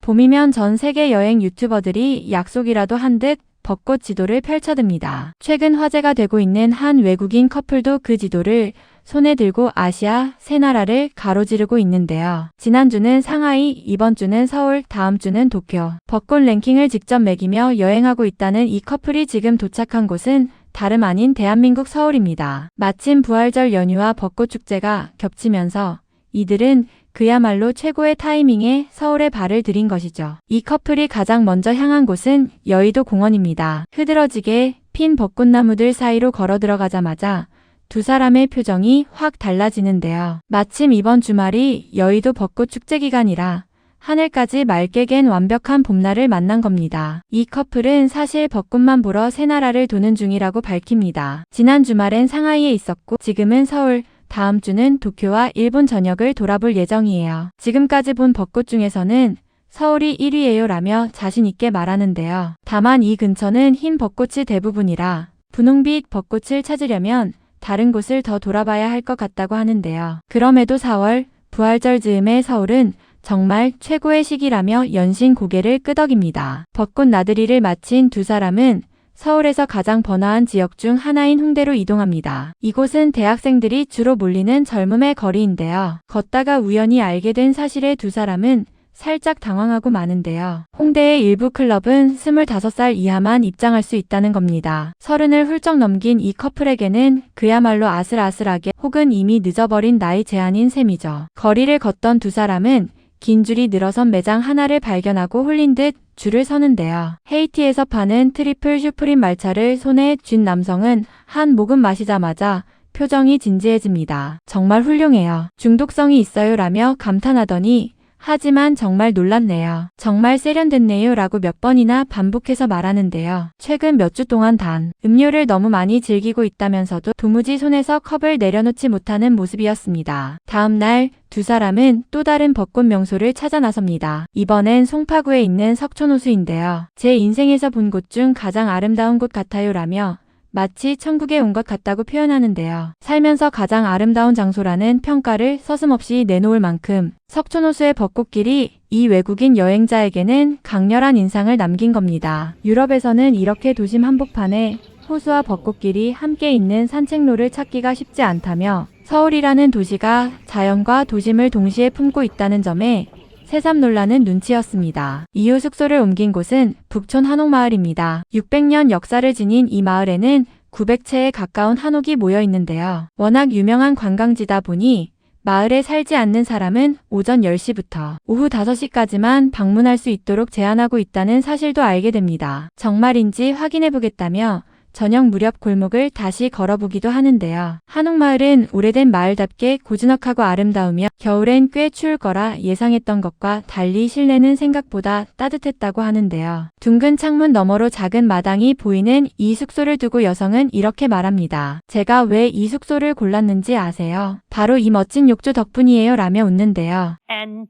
봄이면 전 세계 여행 유튜버들이 약속이라도 한 듯 벚꽃 지도를 펼쳐듭니다. 최근 화제가 되고 있는 한 외국인 커플도 그 지도를 손에 들고 아시아 세 나라를 가로지르고 있는데요. 지난주는 상하이, 이번 주는 서울, 다음 주는 도쿄. 벚꽃 랭킹을 직접 매기며 여행하고 있다는 이 커플이 지금 도착한 곳은 다름 아닌 대한민국 서울입니다. 마침 부활절 연휴와 벚꽃 축제가 겹치면서 이들은 그야말로 최고의 타이밍에 서울에 발을 들인 것이죠. 이 커플이 가장 먼저 향한 곳은 여의도 공원입니다. 흐드러지게 핀 벚꽃나무들 사이로 걸어 들어가자마자 두 사람의 표정이 확 달라지는데요. 마침 이번 주말이 여의도 벚꽃 축제 기간이라 하늘까지 맑게 갠 완벽한 봄날을 만난 겁니다. 이 커플은 사실 벚꽃만 보러 새 나라를 도는 중이라고 밝힙니다. 지난 주말엔 상하이에 있었고 지금은 서울, 다음 주는 도쿄와 일본 전역을 돌아볼 예정이에요. 지금까지 본 벚꽃 중에서는 서울이 1위예요 라며 자신있게 말하는데요. 다만 이 근처는 흰 벚꽃이 대부분이라 분홍빛 벚꽃을 찾으려면 다른 곳을 더 돌아봐야 할 것 같다고 하는데요. 그럼에도 4월 부활절 즈음의 서울은 정말 최고의 시기라며 연신 고개를 끄덕입니다. 벚꽃 나들이를 마친 두 사람은 서울에서 가장 번화한 지역 중 하나인 홍대로 이동합니다. 이곳은 대학생들이 주로 몰리는 젊음의 거리인데요. 걷다가 우연히 알게 된 사실에 두 사람은 살짝 당황하고 마는데요. 홍대의 일부 클럽은 25살 이하만 입장할 수 있다는 겁니다. 30을 훌쩍 넘긴 이 커플에게는 그야말로 아슬아슬하게 혹은 이미 늦어버린 나이 제한인 셈이죠. 거리를 걷던 두 사람은 긴 줄이 늘어선 매장 하나를 발견하고 홀린 듯 줄을 서는데요. 헤이티에서 파는 트리플 슈프림 말차를 손에 쥔 남성은 한 모금 마시자마자 표정이 진지해집니다. 정말 훌륭해요. 중독성이 있어요 라며 감탄하더니 하지만 정말 놀랍네요. 정말 세련됐네요 라고 몇 번이나 반복해서 말하는데요. 최근 몇 주 동안 단 음료를 너무 많이 즐기고 있다면서도 도무지 손에서 컵을 내려놓지 못하는 모습이었습니다. 다음 날 두 사람은 또 다른 벚꽃 명소를 찾아 나섭니다. 이번엔 송파구에 있는 석촌호수인데요. 제 인생에서 본 곳 중 가장 아름다운 곳 같아요 라며 마치 천국에 온 것 같다고 표현하는데요. 살면서 가장 아름다운 장소라는 평가를 서슴없이 내놓을 만큼 석촌호수의 벚꽃길이 이 외국인 여행자에게는 강렬한 인상을 남긴 겁니다. 유럽에서는 이렇게 도심 한복판에 호수와 벚꽃길이 함께 있는 산책로를 찾기가 쉽지 않다며 서울이라는 도시가 자연과 도심을 동시에 품고 있다는 점에 새삼 놀라는 눈치였습니다. 이후 숙소를 옮긴 곳은 북촌 한옥마을입니다. 600년 역사를 지닌 이 마을에는 900채에 가까운 한옥이 모여 있는데요. 워낙 유명한 관광지다 보니 마을에 살지 않는 사람은 오전 10시부터 오후 5시까지만 방문할 수 있도록 제한하고 있다는 사실도 알게 됩니다. 정말인지 확인해보겠다며 저녁 무렵 골목을 다시 걸어보기도 하는데요. 한옥마을은 오래된 마을답게 고즈넉하고 아름다우며 겨울엔 꽤 추울 거라 예상했던 것과 달리 실내는 생각보다 따뜻했다고 하는데요. 둥근 창문 너머로 작은 마당이 보이는 이 숙소를 두고 여성은 이렇게 말합니다. 제가 왜 이 숙소를 골랐는지 아세요? 바로 이 멋진 욕조 덕분이에요 라며 웃는데요. And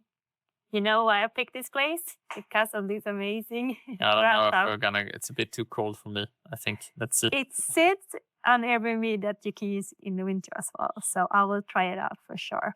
you know why I picked this place? Because of this amazing I don't know if ground we're gonna. It's a bit too cold for me. I think. Let's see. It sits on Airbnb that you can use in the winter as well. So I will try it out for sure.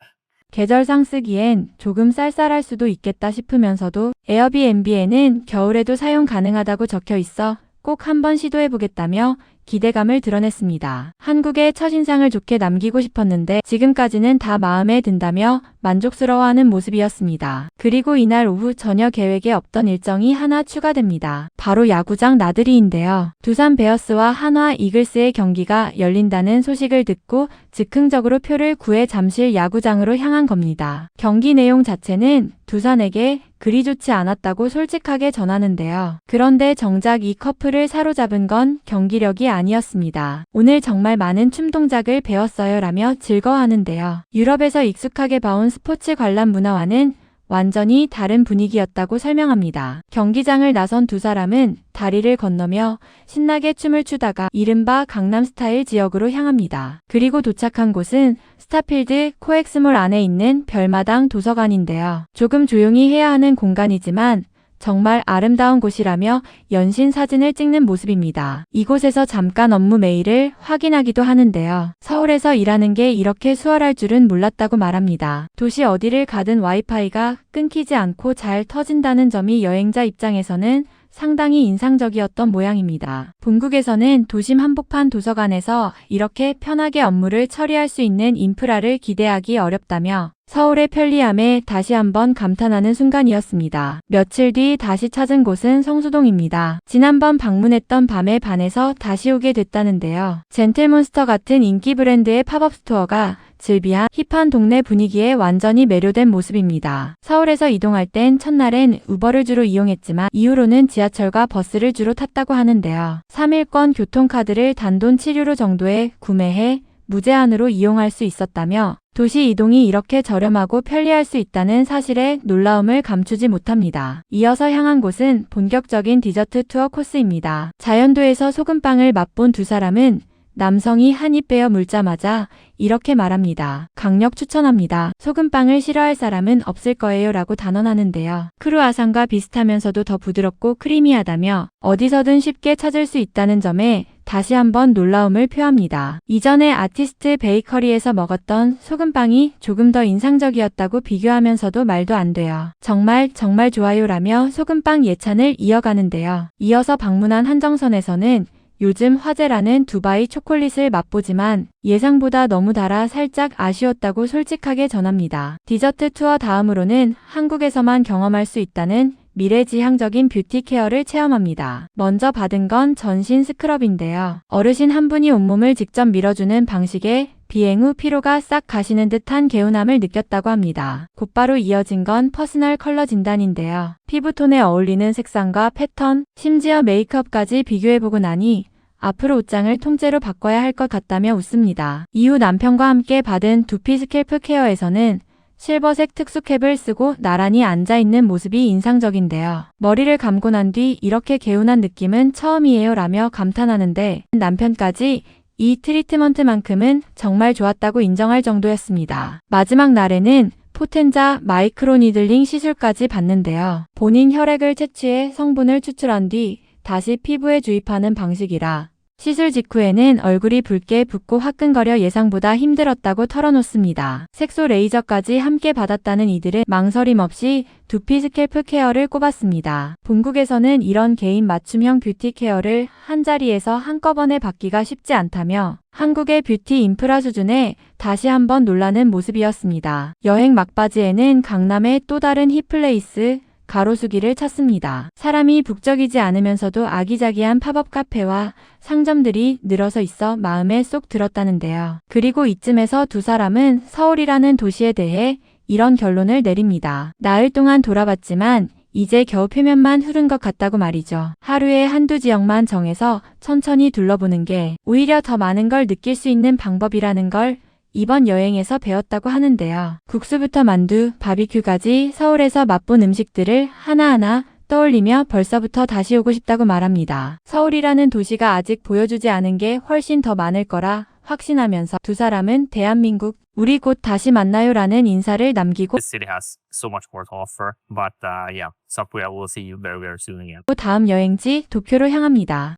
계절상 쓰기엔 조금 쌀쌀할 수도 있겠다 싶으면서도 에어비앤비에는 겨울에도 사용 가능하다고 적혀 있어 꼭 한번 시도해보겠다며 기대감을 드러냈습니다. 한국의 첫인상을 좋게 남기고 싶었는데 지금까지는 다 마음에 든다며 만족스러워하는 모습이었습니다. 그리고 이날 오후 전혀 계획에 없던 일정이 하나 추가됩니다. 바로 야구장 나들이인데요. 두산 베어스와 한화 이글스의 경기가 열린다는 소식을 듣고 즉흥적으로 표를 구해 잠실 야구장으로 향한 겁니다. 경기 내용 자체는 두산에게 그리 좋지 않았다고 솔직하게 전하는데요. 그런데 정작 이 커플을 사로잡은 건 경기력이 아니었습니다. 오늘 정말 많은 춤 동작을 배웠어요 라며 즐거워하는데요. 유럽에서 익숙하게 봐온 스포츠 관람 문화와는 완전히 다른 분위기였다고 설명합니다. 경기장을 나선 두 사람은 다리를 건너며 신나게 춤을 추다가 이른바 강남스타일 지역으로 향합니다. 그리고 도착한 곳은 스타필드 코엑스몰 안에 있는 별마당 도서관인데요. 조금 조용히 해야 하는 공간이지만 정말 아름다운 곳이라며 연신 사진을 찍는 모습입니다. 이곳에서 잠깐 업무 메일을 확인하기도 하는데요. 서울에서 일하는 게 이렇게 수월할 줄은 몰랐다고 말합니다. 도시 어디를 가든 와이파이가 끊기지 않고 잘 터진다는 점이 여행자 입장에서는 상당히 인상적이었던 모양입니다. 본국에서는 도심 한복판 도서관에서 이렇게 편하게 업무를 처리할 수 있는 인프라를 기대하기 어렵다며 서울의 편리함에 다시 한번 감탄하는 순간이었습니다. 며칠 뒤 다시 찾은 곳은 성수동입니다. 지난번 방문했던 밤에 반해서 다시 오게 됐다는데요. 젠틀몬스터 같은 인기 브랜드의 팝업 스토어가 즐비한 힙한 동네 분위기에 완전히 매료된 모습입니다. 서울에서 이동할 땐 첫날엔 우버를 주로 이용했지만 이후로는 지하철과 버스를 주로 탔다고 하는데요. 3일권 교통카드를 단돈 7유로 정도에 구매해 무제한으로 이용할 수 있었다며 도시 이동이 이렇게 저렴하고 편리할 수 있다는 사실에 놀라움을 감추지 못합니다. 이어서 향한 곳은 본격적인 디저트 투어 코스입니다. 자연도에서 소금빵을 맛본 두 사람은 남성이 한 입 베어 물자마자 이렇게 말합니다. 강력 추천합니다. 소금빵을 싫어할 사람은 없을 거예요 라고 단언하는데요. 크루아상과 비슷하면서도 더 부드럽고 크리미하다며 어디서든 쉽게 찾을 수 있다는 점에 다시 한번 놀라움을 표합니다. 이전에 아티스트 베이커리에서 먹었던 소금빵이 조금 더 인상적이었다고 비교하면서도 말도 안 돼요. 정말 좋아요라며 소금빵 예찬을 이어가는데요. 이어서 방문한 한정선에서는 요즘 화제라는 두바이 초콜릿을 맛보지만 예상보다 너무 달아 살짝 아쉬웠다고 솔직하게 전합니다. 디저트 투어 다음으로는 한국에서만 경험할 수 있다는 미래지향적인 뷰티 케어를 체험합니다. 먼저 받은 건 전신 스크럽인데요. 어르신 한 분이 온몸을 직접 밀어주는 방식에 비행 후 피로가 싹 가시는 듯한 개운함을 느꼈다고 합니다. 곧바로 이어진 건 퍼스널 컬러 진단인데요. 피부톤에 어울리는 색상과 패턴, 심지어 메이크업까지 비교해보고 나니 앞으로 옷장을 통째로 바꿔야 할 것 같다며 웃습니다. 이후 남편과 함께 받은 두피 스캘프 케어에서는 실버색 특수캡을 쓰고 나란히 앉아있는 모습이 인상적인데요. 머리를 감고 난 뒤 이렇게 개운한 느낌은 처음이에요 라며 감탄하는데 남편까지 이 트리트먼트만큼은 정말 좋았다고 인정할 정도였습니다. 마지막 날에는 포텐자 마이크로니들링 시술까지 받는데요. 본인 혈액을 채취해 성분을 추출한 뒤 다시 피부에 주입하는 방식이라 시술 직후에는 얼굴이 붉게 붓고 화끈거려 예상보다 힘들었다고 털어놓습니다. 색소 레이저까지 함께 받았다는 이들은 망설임 없이 두피 스캘프 케어를 꼽았습니다. 본국에서는 이런 개인 맞춤형 뷰티 케어를 한자리에서 한꺼번에 받기가 쉽지 않다며 한국의 뷰티 인프라 수준에 다시 한번 놀라는 모습이었습니다. 여행 막바지에는 강남의 또 다른 힙플레이스 가로수길을 찾습니다. 사람이 북적이지 않으면서도 아기자기한 팝업 카페와 상점들이 늘어서 있어 마음에 쏙 들었다는데요. 그리고 이쯤에서 두 사람은 서울이라는 도시에 대해 이런 결론을 내립니다. 나흘 동안 돌아봤지만 이제 겨우 표면만 흐른 것 같다고 말이죠. 하루에 한두 지역만 정해서 천천히 둘러보는 게 오히려 더 많은 걸 느낄 수 있는 방법이라는 걸 이번 여행에서 배웠다고 하는데요. 국수부터 만두, 바비큐까지 서울에서 맛본 음식들을 하나하나 떠올리며 벌써부터 다시 오고 싶다고 말합니다. 서울이라는 도시가 아직 보여주지 않은 게 훨씬 더 많을 거라 확신하면서 두 사람은 대한민국, 우리 곧 다시 만나요라는 인사를 남기고 This city has so much more to offer, but yeah, South Korea will see you very, very soon again. 다음 여행지 도쿄로 향합니다.